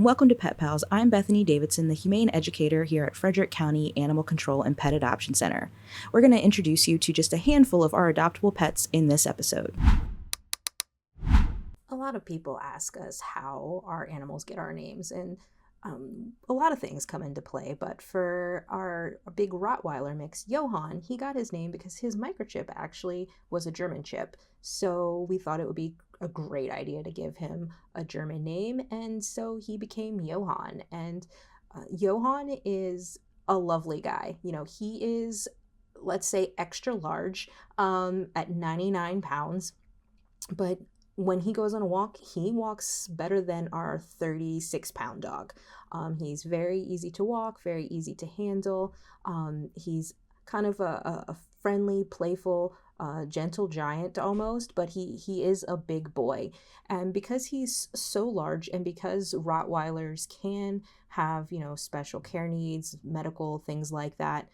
and welcome to Pet Pals. I'm Bethany Davidson, the Humane Educator here at Frederick County Animal Control and Pet Adoption Center. We're going to introduce you to just a handful of our adoptable pets in this episode. A lot of people ask us how our animals get our names, and a lot of things come into play, but for our big Rottweiler mix, Johann, he got his name because his microchip actually was a German chip. So we thought it would be a great idea to give him a German name, and so he became Johann. And Johann is a lovely guy. You know, he is, let's say, extra large at 99 pounds, but when he goes on a walk, he walks better than our 36-pound dog. He's very easy to walk, very easy to handle. He's kind of a friendly, playful, gentle giant almost, but he is a big boy. And because he's so large, and because Rottweilers can have, special care needs, medical things like that,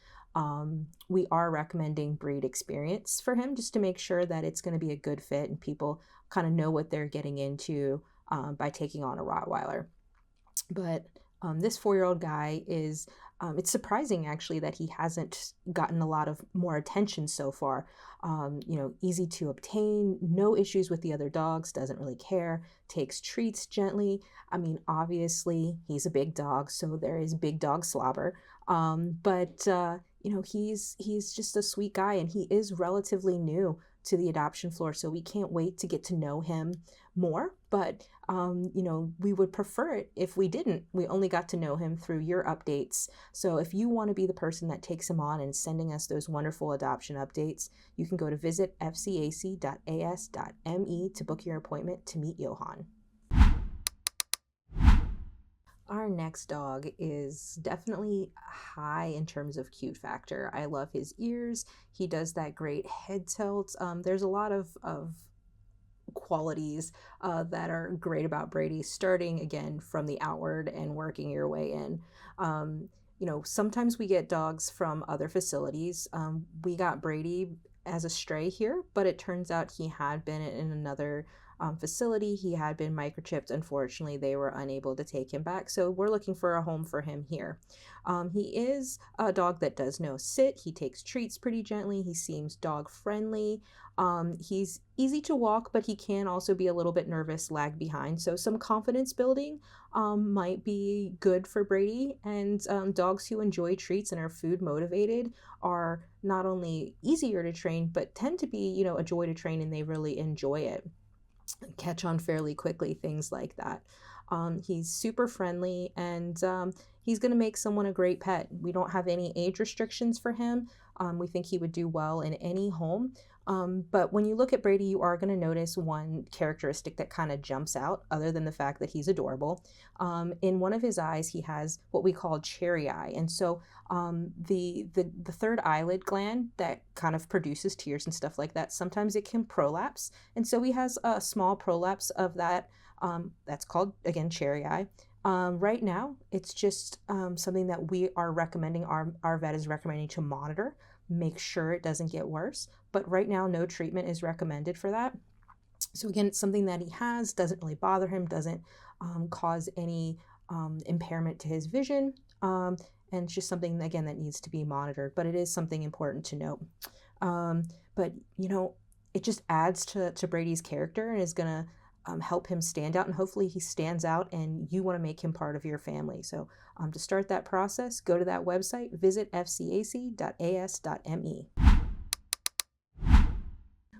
we are recommending breed experience for him, just to make sure that it's going to be a good fit and people kind of know what they're getting into by taking on a Rottweiler. But this 4-year-old guy is, it's surprising actually that he hasn't gotten a lot of more attention so far. Easy to obtain, no issues with the other dogs, doesn't really care, takes treats gently. I mean, obviously he's a big dog, so there is big dog slobber. But he's just a sweet guy, and he is relatively new to the adoption floor, so we can't wait to get to know him more. But we would prefer it if we didn't. We only got to know him through your updates. So if you want to be the person that takes him on and sending us those wonderful adoption updates, you can go to visit fcac.as.me to book your appointment to meet Johann. Our next dog is definitely high in terms of cute factor. I love his ears. He does that great head tilt. There's a lot of qualities that are great about Brady, starting again from the outward and working your way in. Sometimes we get dogs from other facilities. We got Brady as a stray here, but it turns out he had been in another facility. He had been microchipped. Unfortunately, they were unable to take him back, so we're looking for a home for him here. He is a dog that does know sit. He takes treats pretty gently. He seems dog friendly. He's easy to walk, but he can also be a little bit nervous, lag behind, so some confidence building might be good for Brady. And dogs who enjoy treats and are food motivated are not only easier to train, but tend to be a joy to train, and they really enjoy it, catch on fairly quickly, things like that. He's super friendly, and he's going to make someone a great pet. We don't have any age restrictions for him. We think he would do well in any home. But when you look at Brady, you are going to notice one characteristic that kind of jumps out, other than the fact that he's adorable. In one of his eyes, he has what we call cherry eye. And so the third eyelid gland that kind of produces tears and stuff like that, sometimes it can prolapse. And so he has a small prolapse of that. That's called, again, cherry eye. Right now, it's just something that we are recommending, our vet is recommending to monitor, make sure it doesn't get worse. But right now, no treatment is recommended for that. So again, it's something that he has, doesn't really bother him, doesn't cause any impairment to his vision. And it's just something, again, that needs to be monitored. But it is something important to note. But it just adds to Brady's character, and is going to help him stand out, and hopefully he stands out and you want to make him part of your family. So to start that process, go to that website, visit fcac.as.me.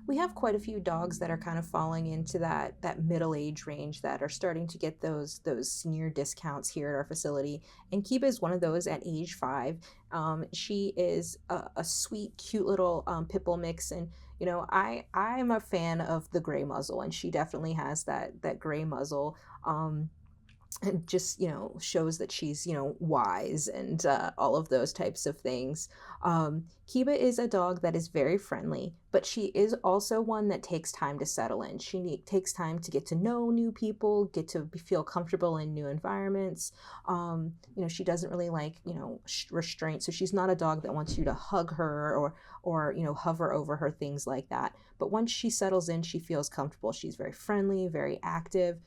We have quite a few dogs that are kind of falling into that middle age range, that are starting to get those senior discounts here at our facility. And Kiba is one of those at age 5. She is a sweet, cute little pit bull mix, and I'm a fan of the gray muzzle, and she definitely has that gray muzzle. And just shows that she's wise, and all of those types of things. Kiba is a dog that is very friendly, but she is also one that takes time to settle in. She takes time to get to know new people, get to feel comfortable in new environments. She doesn't really like restraint, so she's not a dog that wants you to hug her or hover over her, things like that. But once she settles in, she feels comfortable. She's very friendly, very active.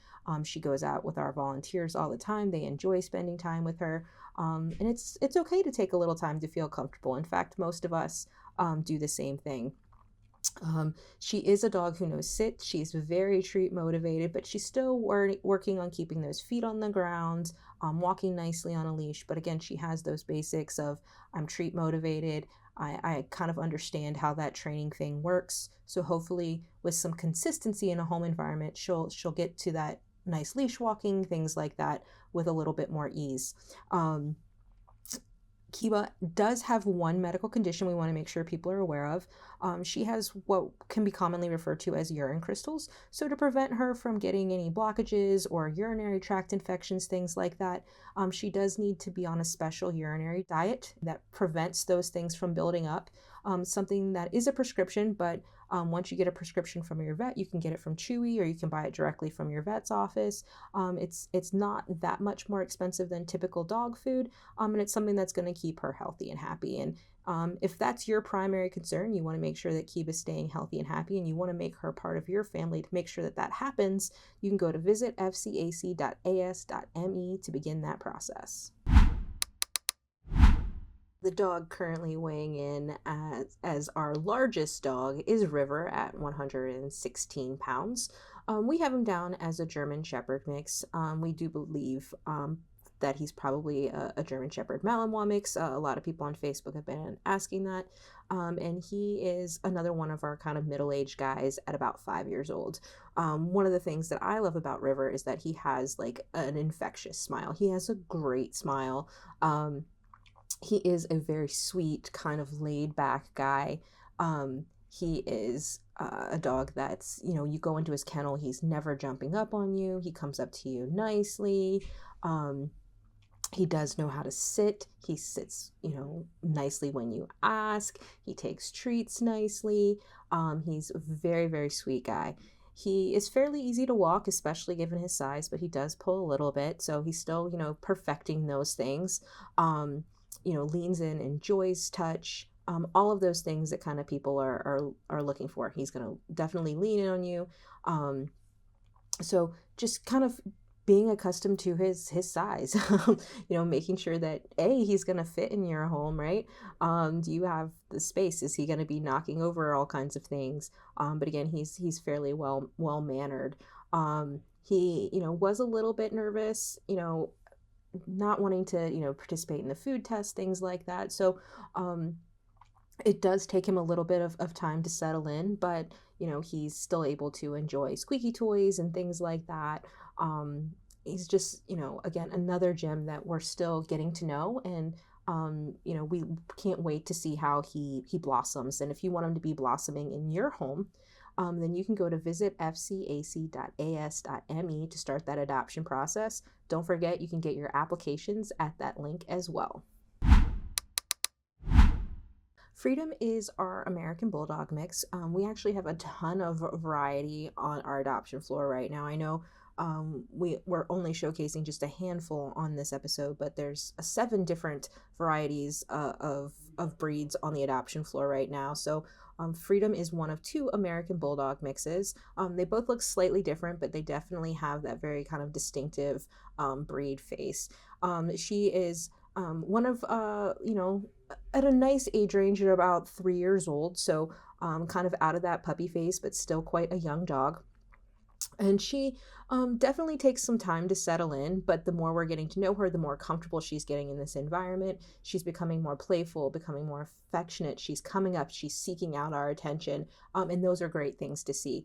She goes out with our volunteers all the time. They enjoy spending time with her. And it's okay to take a little time to feel comfortable. In fact, most of us do the same thing. She is a dog who knows sit. She's very treat motivated, but she's still working on keeping those feet on the ground, walking nicely on a leash. But again, she has those basics of I'm treat motivated. I kind of understand how that training thing works. So hopefully with some consistency in a home environment, she'll get to that nice leash walking, things like that with a little bit more ease. Kiba does have one medical condition we want to make sure people are aware of. She has what can be commonly referred to as urine crystals. So to prevent her from getting any blockages or urinary tract infections, things like that, she does need to be on a special urinary diet that prevents those things from building up. Something that is a prescription, but once you get a prescription from your vet, you can get it from Chewy or you can buy it directly from your vet's office. It's not that much more expensive than typical dog food, and it's something that's going to keep her healthy and happy. And if that's your primary concern, you want to make sure that Kiba's staying healthy and happy, and you want to make her part of your family to make sure that that happens, you can go to visit fcac.as.me to begin that process. The dog currently weighing in as our largest dog is River at 116 pounds. We have him down as a German Shepherd mix. We do believe that he's probably a German Shepherd Malinois mix. A lot of people on Facebook have been asking that. And he is another one of our kind of middle-aged guys at about 5 years old. One of the things that I love about River is that he has like an infectious smile. He has a great smile. He is a very sweet, kind of laid back guy. He is a dog that's, you go into his kennel, he's never jumping up on you. He comes up to you nicely. He does know how to sit. He sits, nicely when you ask. He takes treats nicely. He's a very, very sweet guy. He is fairly easy to walk, especially given his size, but he does pull a little bit. So he's still, perfecting those things. Leans in, enjoys touch, all of those things that kind of people are looking for. He's going to definitely lean in on you. So just kind of being accustomed to his size, making sure that he's going to fit in your home, right? Do you have the space? Is he going to be knocking over all kinds of things? But again, he's fairly well mannered. He, was a little bit nervous, not wanting to, participate in the food test, things like that. So it does take him a little bit of time to settle in, but, he's still able to enjoy squeaky toys and things like that. He's just, again, another gem that we're still getting to know. And, we can't wait to see how he blossoms. And if you want him to be blossoming in your home, then you can go to visit fcac.as.me to start that adoption process. Don't forget, you can get your applications at that link as well. Freedom is our American Bulldog mix. We actually have a ton of variety on our adoption floor right now. I know we're only showcasing just a handful on this episode, but there's 7 different varieties of breeds on the adoption floor right now. So Freedom is one of 2 American Bulldog mixes. They both look slightly different, but they definitely have that very kind of distinctive breed face. She is one of, at a nice age range at about 3 years old. So kind of out of that puppy phase, but still quite a young dog. And she definitely takes some time to settle in, but the more we're getting to know her, the more comfortable she's getting in this environment. She's becoming more playful, becoming more affectionate. She's coming up, she's seeking out our attention, and those are great things to see.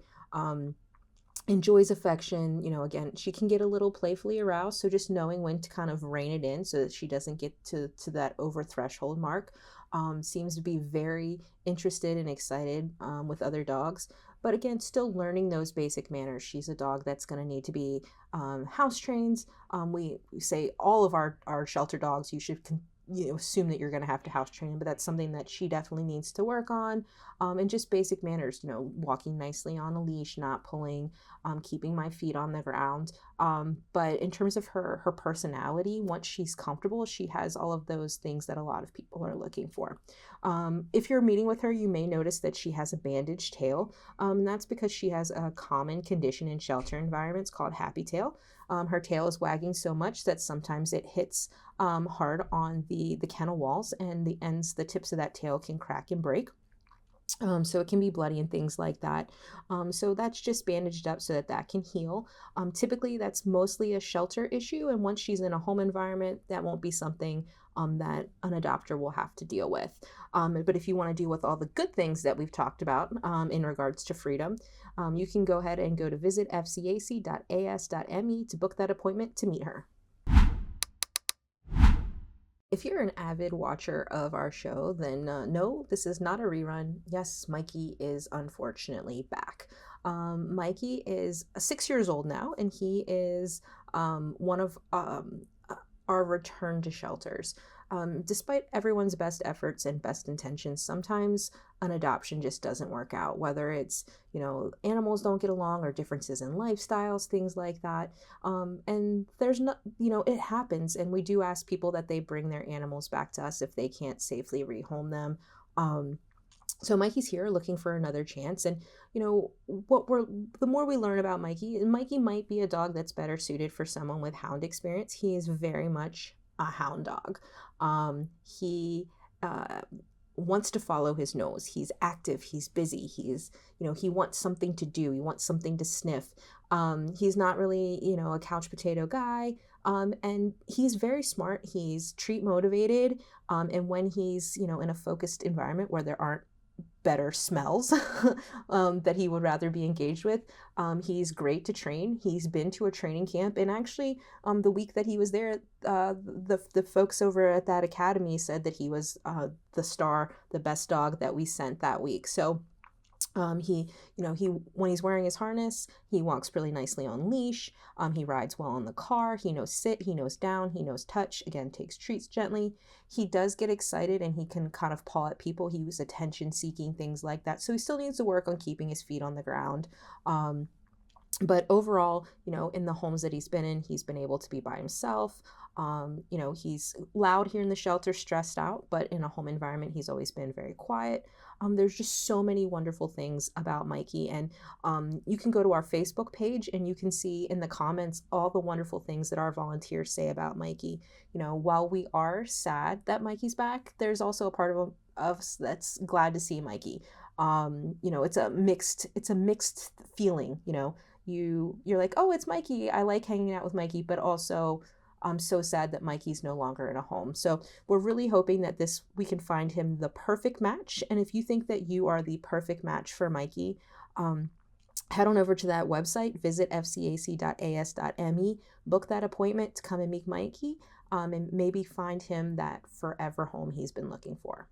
Enjoys affection, again, she can get a little playfully aroused, so just knowing when to kind of rein it in so that she doesn't get to that over threshold mark. Seems to be very interested and excited with other dogs. But again, still learning those basic manners. She's a dog that's going to need to be house trained. We say all of our shelter dogs, you should assume that you're going to have to house train, but that's something that she definitely needs to work on. And just basic manners, walking nicely on a leash, not pulling, keeping my feet on the ground. But in terms of her personality, once she's comfortable, she has all of those things that a lot of people are looking for. If you're meeting with her, you may notice that she has a bandaged tail. That's because she has a common condition in shelter environments called happy tail. Her tail is wagging so much that sometimes it hits hard on the kennel walls, and the tips of that tail can crack and break. So it can be bloody and things like that. So that's just bandaged up so that can heal. Typically, that's mostly a shelter issue, and once she's in a home environment, that won't be something that an adopter will have to deal with. But if you want to deal with all the good things that we've talked about in regards to freedom, you can go ahead and go to visit fcac.as.me to book that appointment to meet her. If you're an avid watcher of our show, then no, this is not a rerun. Yes, Mikey is unfortunately back. Mikey is 6 years old now, and he is one of our return to shelters. Despite everyone's best efforts and best intentions, sometimes an adoption just doesn't work out, whether it's, animals don't get along or differences in lifestyles, things like that. And there's not, it happens. And we do ask people that they bring their animals back to us if they can't safely rehome them. So Mikey's here looking for another chance. And, the more we learn about Mikey might be a dog that's better suited for someone with hound experience. He is very much a hound dog. He wants to follow his nose. He's active. He's busy. He wants something to do. He wants something to sniff. He's not really, a couch potato guy. And he's very smart. He's treat motivated. And when he's, in a focused environment where there aren't better smells that he would rather be engaged with, he's great to train. He's been to a training camp, and actually the week that he was there, the folks over at that academy said that he was the best dog that we sent that week. So he when he's wearing his harness, he walks really nicely on leash. He rides well in the car. He knows sit, he knows down, he knows touch. Again, takes treats gently. He does get excited, and he can kind of paw at people. He was attention seeking, things like that. So he still needs to work on keeping his feet on the ground. But overall, in the homes that he's been in, he's been able to be by himself. He's loud here in the shelter, stressed out, but in a home environment, he's always been very quiet. There's just so many wonderful things about Mikey, and you can go to our Facebook page and you can see in the comments all the wonderful things that our volunteers say about Mikey. While we are sad that Mikey's back, there's also a part of us that's glad to see Mikey. It's a mixed feeling. You're like, oh, it's Mikey. I like hanging out with Mikey, but also I'm so sad that Mikey's no longer in a home. So we're really hoping that we can find him the perfect match. And if you think that you are the perfect match for Mikey, head on over to that website, visit fcac.as.me, book that appointment to come and meet Mikey, and maybe find him that forever home he's been looking for.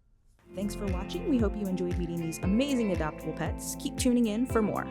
Thanks for watching. We hope you enjoyed meeting these amazing adoptable pets. Keep tuning in for more.